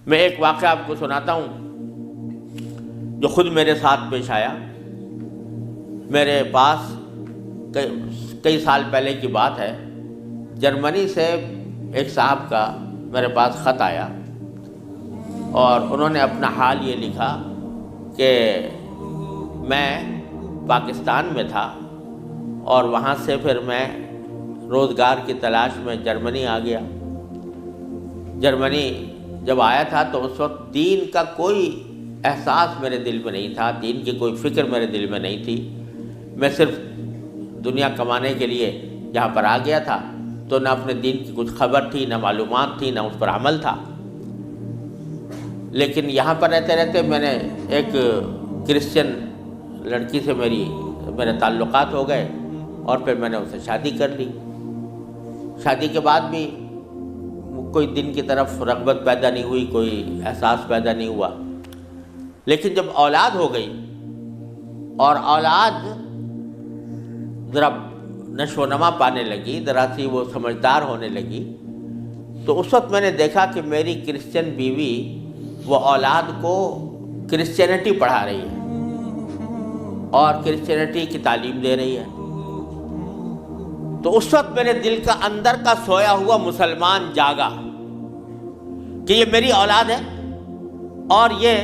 میں ایک واقعہ آپ کو سناتا ہوں جو خود میرے ساتھ پیش آیا. میرے پاس کئی سال پہلے کی بات ہے، جرمنی سے ایک صاحب کا میرے پاس خط آیا اور انہوں نے اپنا حال یہ لکھا کہ میں پاکستان میں تھا اور وہاں سے پھر میں روزگار کی تلاش میں جرمنی آ گیا. جرمنی جب آیا تھا تو اس وقت دین کا کوئی احساس میرے دل میں نہیں تھا، دین کی کوئی فکر میرے دل میں نہیں تھی. میں صرف دنیا کمانے کے لیے یہاں پر آ گیا تھا، تو نہ اپنے دین کی کچھ خبر تھی، نہ معلومات تھی، نہ اس پر عمل تھا. لیکن یہاں پر رہتے رہتے میں نے ایک کرسچن لڑکی سے میرے تعلقات ہو گئے اور پھر میں نے اسے شادی کر لی. شادی کے بعد بھی کوئی دین کی طرف رغبت پیدا نہیں ہوئی، کوئی احساس پیدا نہیں ہوا. لیکن جب اولاد ہو گئی اور اولاد ذرا نشو و نما پانے لگی، ذرا سی وہ سمجھدار ہونے لگی، تو اس وقت میں نے دیکھا کہ میری کرسچن بیوی وہ اولاد کو کرسچینٹی پڑھا رہی ہے اور کرسچینٹی کی تعلیم دے رہی ہے. تو اس وقت میرے دل کا اندر کا سویا ہوا مسلمان جاگا کہ یہ میری اولاد ہے اور یہ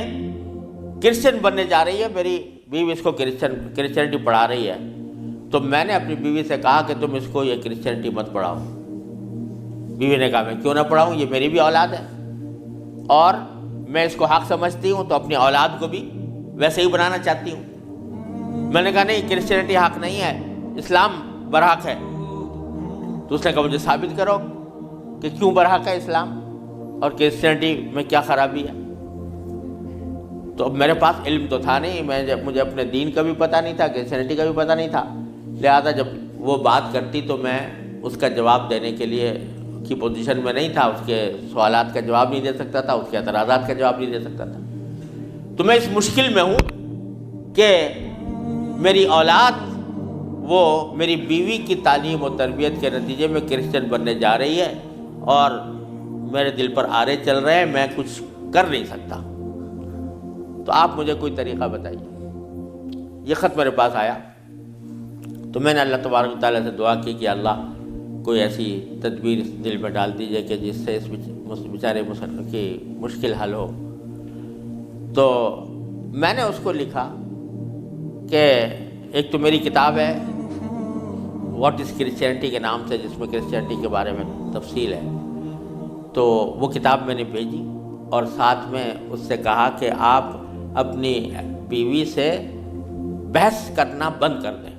کرسچن بننے جا رہی ہے، میری بیوی اس کو کرسچینٹی پڑھا رہی ہے. تو میں نے اپنی بیوی سے کہا کہ تم اس کو یہ کرسچینٹی مت پڑھاؤ. بیوی نے کہا میں کیوں نہ پڑھاؤں، یہ میری بھی اولاد ہے اور میں اس کو حق سمجھتی ہوں، تو اپنی اولاد کو بھی ویسے ہی بنانا چاہتی ہوں. میں نے کہا نہیں، کرسچینٹی حق نہیں ہے، اسلام برحق ہے. تو اس نے کہا مجھے ثابت کرو کہ کیوں برحق ہے اسلام اور کرسچینٹی میں کیا خرابی ہے. تو اب میرے پاس علم تو تھا نہیں، مجھے اپنے دین کا بھی پتہ نہیں تھا، کرسچینٹی کا بھی پتہ نہیں تھا. لہذا جب وہ بات کرتی تو میں اس کا جواب دینے کے لیے کی پوزیشن میں نہیں تھا، اس کے سوالات کا جواب نہیں دے سکتا تھا، اس کے اعتراضات کا جواب نہیں دے سکتا تھا. تو میں اس مشکل میں ہوں کہ میری اولاد وہ میری بیوی کی تعلیم و تربیت کے نتیجے میں کرسچن بننے جا رہی ہے اور میرے دل پر آرے چل رہے ہیں، میں کچھ کر نہیں سکتا. تو آپ مجھے کوئی طریقہ بتائیے. یہ خط میرے پاس آیا تو میں نے اللہ تبارک و تعالیٰ سے دعا کی کہ اللہ کوئی ایسی تدبیر اس دل میں ڈال دیجیے کہ جس سے اس بیچارے مسلمان کی مشکل حل ہو. تو میں نے اس کو لکھا کہ ایک تو میری کتاب ہے واٹ از کرسچینٹی کے نام سے، جس میں کرسچینٹی کے بارے میں تفصیل ہے. تو وہ کتاب میں نے بھیجی اور ساتھ میں اس سے کہا کہ آپ اپنی بیوی سے بحث کرنا بند کر دیں،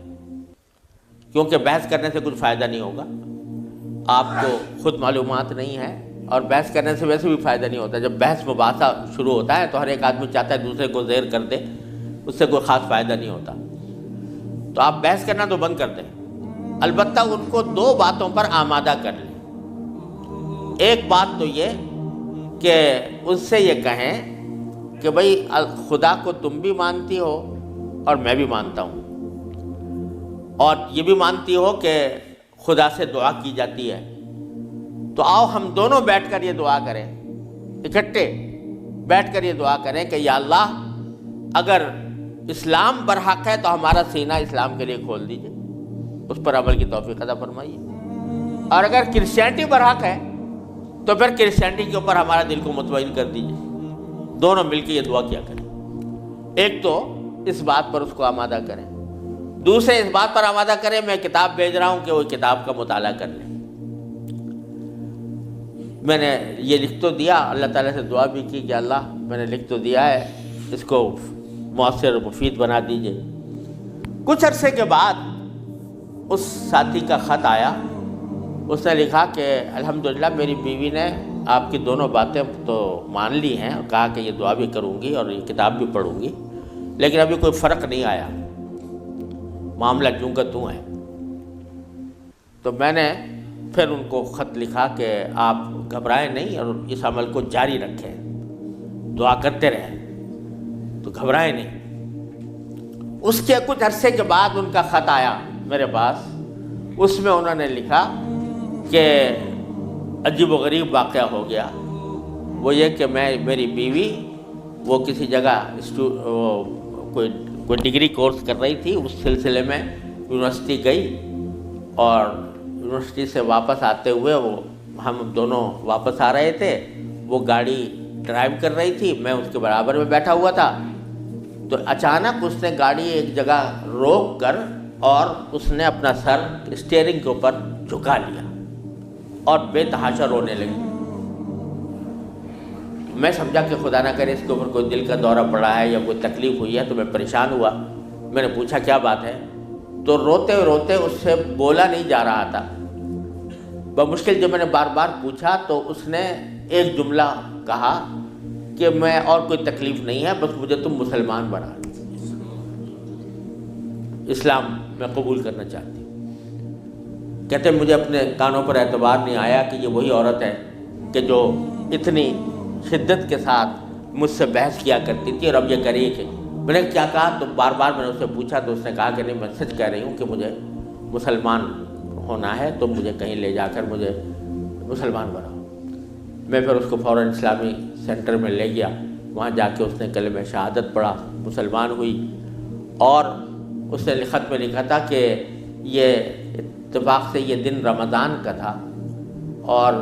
کیونکہ بحث کرنے سے کچھ فائدہ نہیں ہوگا. آپ کو خود معلومات نہیں ہے اور بحث کرنے سے ویسے بھی فائدہ نہیں ہوتا. جب بحث مباحثہ شروع ہوتا ہے تو ہر ایک آدمی چاہتا ہے دوسرے کو زیر کر دے، اس سے کوئی خاص فائدہ نہیں ہوتا. تو آپ بحث کرنا تو بند کر دیں، البتہ ان کو 2 باتوں پر آمادہ کر لیں. ایک بات تو یہ کہ اس سے یہ کہیں کہ بھئی خدا کو تم بھی مانتی ہو اور میں بھی مانتا ہوں، اور یہ بھی مانتی ہو کہ خدا سے دعا کی جاتی ہے. تو آؤ ہم دونوں بیٹھ کر یہ دعا کریں، اکٹھے بیٹھ کر یہ دعا کریں کہ یا اللہ اگر اسلام برحق ہے تو ہمارا سینہ اسلام کے لیے کھول دیجئے، اس پر عمل کی توفیق عطا فرمائیے. اور اگر کرسچینٹی برحق ہے تو پھر کرسچینٹی کے اوپر ہمارا دل کو مطمئن کر دیجئے. دونوں مل کے یہ دعا کیا کریں. ایک تو اس بات پر اس کو آمادہ کریں، دوسرے اس بات پر آمادہ کریں میں کتاب بھیج رہا ہوں کہ وہ کتاب کا مطالعہ کر لیں. میں نے یہ لکھ تو دیا، اللہ تعالیٰ سے دعا بھی کی کہ اللہ میں نے لکھ تو دیا ہے، اس کو مؤثر و مفید بنا دیجئے. کچھ عرصے کے بعد اس ساتھی کا خط آیا. اس نے لکھا کہ الحمدللہ میری بیوی نے آپ کی دونوں باتیں تو مان لی ہیں اور کہا کہ یہ دعا بھی کروں گی اور یہ کتاب بھی پڑھوں گی، لیکن ابھی کوئی فرق نہیں آیا، معاملہ جوں کا توں ہے. تو میں نے پھر ان کو خط لکھا کہ آپ گھبرائیں نہیں اور اس عمل کو جاری رکھیں، دعا کرتے رہیں، تو گھبرائیں نہیں. اس کے کچھ عرصے کے بعد ان کا خط آیا میرے پاس. اس میں انہوں نے لکھا کہ عجیب و غریب واقعہ ہو گیا وہ یہ کہ میری بیوی وہ کسی جگہ کوئی ڈگری کورس کر رہی تھی، اس سلسلے میں یونیورسٹی گئی، اور یونیورسٹی سے واپس آتے ہوئے ہم دونوں واپس آ رہے تھے، وہ گاڑی ڈرائیو کر رہی تھی، میں اس کے برابر میں بیٹھا ہوا تھا، تو اچانک اس نے گاڑی ایک جگہ روک کر اور اس نے اپنا سر اسٹیئرنگ کے اوپر جھکا لیا اور بے تحاشا رونے لگی۔ میں سمجھا کہ خدا نہ کرے اس کے اوپر کوئی دل کا دورہ پڑا ہے یا کوئی تکلیف ہوئی ہے، تو میں پریشان ہوا۔ میں نے پوچھا کیا بات ہے، تو روتے روتے اس سے بولا نہیں جا رہا تھا۔ بمشکل جب میں نے بار بار پوچھا تو اس نے ایک جملہ کہا کہ میں اور کوئی تکلیف نہیں ہے، بس مجھے تم مسلمان بنا دو، اسلام میں قبول کرنا چاہتی ہوں۔ کہتے مجھے اپنے کانوں پر اعتبار نہیں آیا کہ یہ وہی عورت ہے کہ جو اتنی شدت کے ساتھ مجھ سے بحث کیا کرتی تھی، اور اب یہ کری کہ میں نے کیا کہا، تو بار بار میں نے اس سے پوچھا تو اس نے کہا کہ نہیں، میں سچ کہہ رہی ہوں کہ مجھے مسلمان ہونا ہے، تو مجھے کہیں لے جا کر مجھے مسلمان بناؤ۔ میں پھر اس کو فوراً اسلامی سینٹر میں لے گیا، وہاں جا کے اس نے کلمہ شہادت پڑھا، مسلمان ہوئی، اور اس نے خط میں لکھا تھا کہ یہ اتفاق سے یہ دن رمضان کا تھا، اور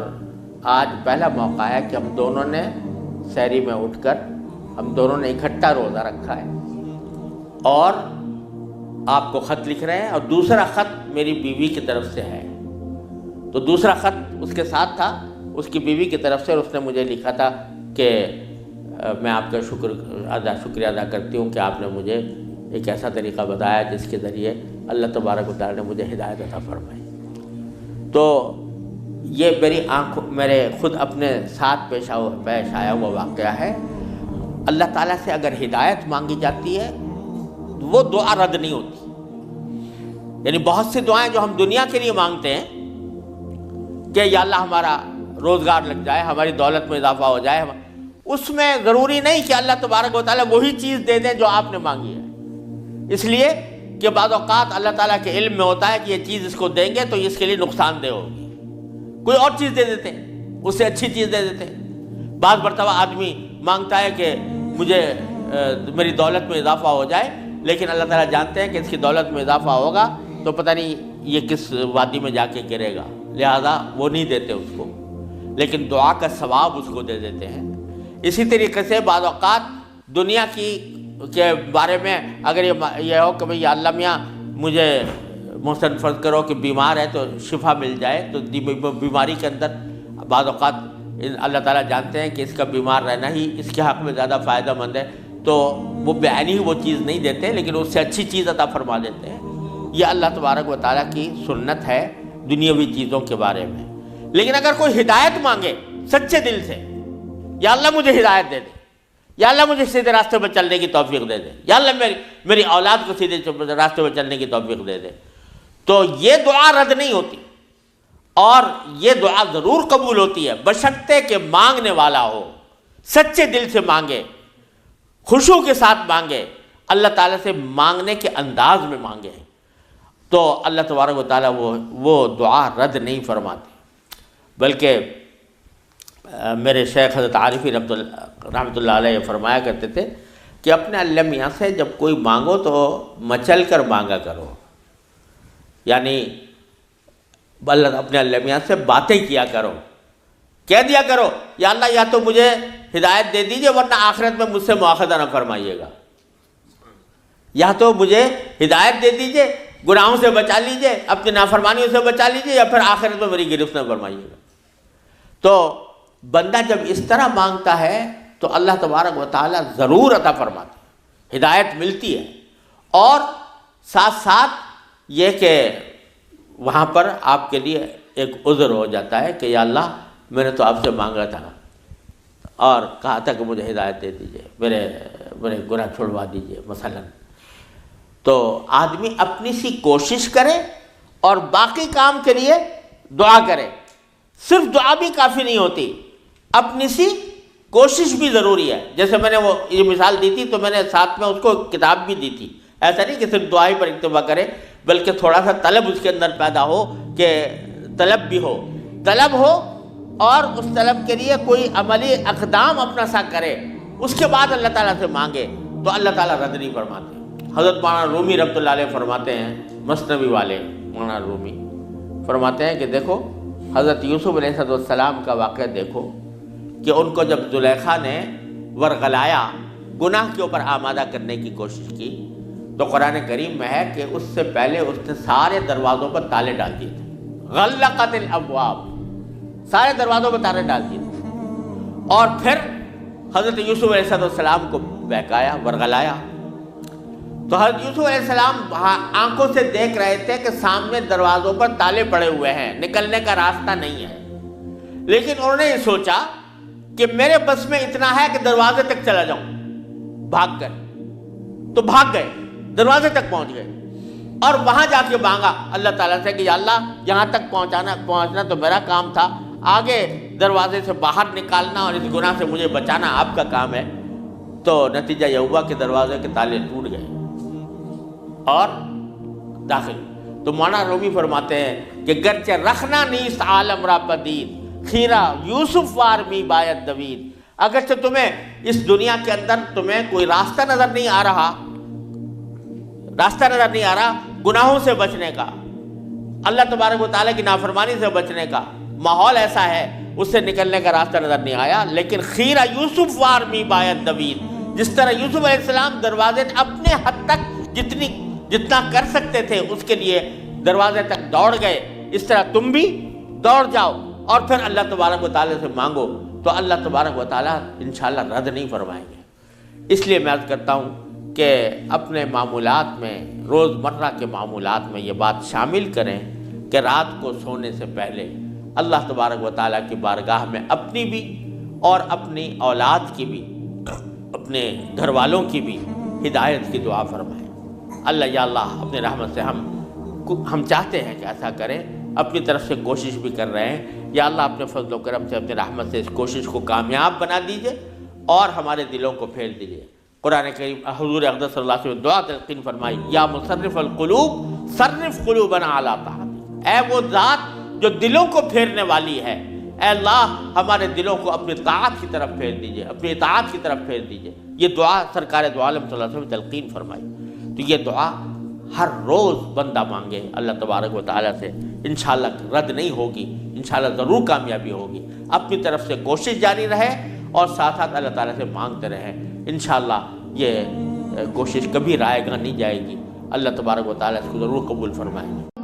آج پہلا موقع ہے کہ ہم دونوں نے سحری میں اٹھ کر ہم دونوں نے اکٹھا روزہ رکھا ہے، اور آپ کو خط لکھ رہے ہیں، اور دوسرا خط میری بیوی کی طرف سے ہے۔ تو دوسرا خط اس کے ساتھ تھا اس کی بیوی کی طرف سے، اور اس نے مجھے لکھا تھا کہ میں آپ کا شکریہ ادا کرتی ہوں کہ آپ نے مجھے ایک ایسا طریقہ بتایا جس کے ذریعے اللہ تبارک و تعالیٰ نے مجھے ہدایت عطا فرمائی۔ تو یہ میرے خود اپنے ساتھ پیش آیا ہوا واقعہ ہے۔ اللہ تعالیٰ سے اگر ہدایت مانگی جاتی ہے وہ دعا رد نہیں ہوتی۔ یعنی بہت سی دعائیں جو ہم دنیا کے لیے مانگتے ہیں کہ یا اللہ ہمارا روزگار لگ جائے، ہماری دولت میں اضافہ ہو جائے، اس میں ضروری نہیں کہ اللہ تبارک و تعالیٰ وہی چیز دے دیں جو آپ نے مانگی ہے، اس لیے کہ بعض اوقات اللہ تعالیٰ کے علم میں ہوتا ہے کہ یہ چیز اس کو دیں گے تو اس کے لیے نقصان دہ ہوگی، کوئی اور چیز دے دیتے ہیں، اس سے اچھی چیز دے دیتے ہیں۔ بعض مرتبہ آدمی مانگتا ہے کہ مجھے میری دولت میں اضافہ ہو جائے، لیکن اللہ تعالیٰ جانتے ہیں کہ اس کی دولت میں اضافہ ہوگا تو پتہ نہیں یہ کس وادی میں جا کے گرے گا، لہذا وہ نہیں دیتے اس کو، لیکن دعا کا ثواب اس کو دے دیتے ہیں۔ اسی طریقے سے بعض اوقات دنیا کے بارے میں اگر یہ ہو کہ بھئی اللہ میاں مجھے محسن فرض کرو کہ بیمار ہے تو شفا مل جائے، تو بیماری کے اندر بعض اوقات اللہ تعالیٰ جانتے ہیں کہ اس کا بیمار رہنا ہی اس کے حق میں زیادہ فائدہ مند ہے، تو وہ بعینی ہی وہ چیز نہیں دیتے، لیکن اس سے اچھی چیز عطا فرما دیتے ہیں۔ یہ اللہ تبارک و تعالیٰ کی سنت ہے دنیاوی چیزوں کے بارے میں۔ لیکن اگر کوئی ہدایت مانگے سچے دل سے، یا اللہ مجھے ہدایت دے دے، یا اللہ مجھے سیدھے راستے پر چلنے کی توفیق دے دے، یا اللہ میری اولاد کو سیدھے راستے پر چلنے کی توفیق دے دے، تو یہ دعا رد نہیں ہوتی، اور یہ دعا ضرور قبول ہوتی ہے بشرطے کہ مانگنے والا ہو، سچے دل سے مانگے، خشوع کے ساتھ مانگے، اللہ تعالیٰ سے مانگنے کے انداز میں مانگے، تو اللہ تبارک و تعالیٰ وہ دعا رد نہیں فرماتے۔ بلکہ میرے شیخ حضرت عارفی رحمۃ اللہ علیہ فرمایا کرتے تھے کہ اپنے اللہ میاں سے جب کوئی مانگو تو مچل کر مانگا کرو، یعنی اپنے اللہ میاں سے باتیں کیا کرو، کہہ دیا کرو یا اللہ یا تو مجھے ہدایت دے دیجئے ورنہ آخرت میں مجھ سے مواخذہ نہ فرمائیے گا، یا تو مجھے ہدایت دے دیجئے، گناہوں سے بچا لیجئے، اپنی نافرمانیوں سے بچا لیجئے، یا پھر آخرت میں میری گرفت نہ فرمائیے گا۔ تو بندہ جب اس طرح مانگتا ہے تو اللہ تبارک و تعالیٰ ضرور عطا فرماتا ہے، ہدایت ملتی ہے، اور ساتھ ساتھ یہ کہ وہاں پر آپ کے لیے ایک عذر ہو جاتا ہے کہ یا اللہ میں نے تو آپ سے مانگا تھا اور کہا تھا کہ مجھے ہدایت دے دیجئے، میرے گناہ چھڑوا دیجئے مثلا۔ تو آدمی اپنی سی کوشش کرے اور باقی کام کے لیے دعا کرے، صرف دعا بھی کافی نہیں ہوتی، اپنی سی کوشش بھی ضروری ہے۔ جیسے میں نے وہ یہ مثال دی تھی تو میں نے ساتھ میں اس کو کتاب بھی دی تھی، ایسا نہیں کہ صرف دعا ہی پر اکتفا کرے، بلکہ تھوڑا سا طلب اس کے اندر پیدا ہو، کہ طلب بھی ہو، طلب ہو اور اس طلب کے لیے کوئی عملی اقدام اپنا سا کرے، اس کے بعد اللہ تعالیٰ سے مانگے تو اللہ تعالیٰ رد نہیں فرماتے۔ حضرت مولانا رومی رحمۃ اللہ علیہ فرماتے ہیں، مثنوی والے مولانا رومی فرماتے ہیں کہ دیکھو حضرت یوسف علیہ السلام کا واقعہ دیکھو کہ ان کو جب زلیخا نے ورغلایا، گناہ کے اوپر آمادہ کرنے کی کوشش کی، تو قرآن کریم میں ہے کہ اس سے پہلے اس نے سارے دروازوں پر تالے ڈال دیے تھے، غلقت الابواب، سارے دروازوں پر تالے ڈال دیے تھے، اور پھر حضرت یوسف علیہ السلام کو بہکایا، ورغلایا۔ تو حضرت یوسف علیہ السلام آنکھوں سے دیکھ رہے تھے کہ سامنے دروازوں پر تالے پڑے ہوئے ہیں، نکلنے کا راستہ نہیں ہے، لیکن انہوں نے یہ سوچا کہ میرے بس میں اتنا ہے کہ دروازے تک چلا جاؤں بھاگ کر، تو بھاگ گئے، دروازے تک پہنچ گئے، اور وہاں جا کے مانگا اللہ تعالیٰ سے کہ یا اللہ یہاں تک پہنچنا تو میرا کام تھا، آگے دروازے سے باہر نکالنا اور اس گناہ سے مجھے بچانا آپ کا کام ہے۔ تو نتیجہ یہ ہوا کہ دروازے کے تالے ٹوٹ گئے اور داخل۔ تو مولانا رومی فرماتے ہیں کہ گرچہ رکھنا نیست عالم را پدید، خیرہ یوسف وار می باید دوید، اگرچہ تمہیں اس دنیا کے اندر تمہیں کوئی راستہ نظر نہیں آ رہا، گناہوں سے بچنے کا، اللہ تبارک و تعالیٰ کی نافرمانی سے بچنے کا ماحول ایسا ہے، اس سے نکلنے کا راستہ نظر نہیں آیا، لیکن خیرہ یوسف وار می باید دوید، جس طرح یوسف علیہ السلام دروازے اپنے حد تک جتنا کر سکتے تھے اس کے لیے دروازے تک دوڑ گئے، اس طرح تم بھی دوڑ جاؤ اور پھر اللہ تبارک و تعالیٰ سے مانگو، تو اللہ تبارک و تعالیٰ انشاءاللہ رد نہیں فرمائیں گے۔ اس لیے میں عرض کرتا ہوں کہ اپنے معمولات میں، روزمرہ کے معمولات میں یہ بات شامل کریں کہ رات کو سونے سے پہلے اللہ تبارک و تعالیٰ کی بارگاہ میں اپنی بھی اور اپنی اولاد کی بھی، اپنے گھر والوں کی بھی ہدایت کی دعا فرمائیں۔ اللہ یا اللہ اپنے رحمت سے ہم چاہتے ہیں کہ ایسا کریں، اپنی طرف سے کوشش بھی کر رہے ہیں، یا اللہ اپنے فضل و کرم سے اپنے رحمت سے اس کوشش کو کامیاب بنا دیجئے اور ہمارے دلوں کو پھیر دیجئے۔ قرآن کریم حضور اقدس صلی اللہ علیہ وسلم دعا تلقین فرمائی، یا مصرف القلوب صرف قلوبنا علی طاعتک، اے وہ ذات جو دلوں کو پھیرنے والی ہے، اے اللہ ہمارے دلوں کو اپنی طاعت کی طرف پھیر دیجئے، اپنی اطاعت کی طرف پھیر دیجئے۔ یہ دعا سرکار دو عالم صلی اللہ علیہ وسلم تلقین فرمائی۔ تو یہ دعا ہر روز بندہ مانگے اللہ تبارک و تعالیٰ سے، انشاءاللہ رد نہیں ہوگی، انشاءاللہ ضرور کامیابی ہوگی۔ اپنی طرف سے کوشش جاری رہے اور ساتھ ساتھ اللہ تعالیٰ سے مانگتے رہیں، انشاءاللہ یہ کوشش کبھی رائے گاہ نہیں جائے گی، اللہ تبارک و تعالیٰ اس کو ضرور قبول فرمائیں گے۔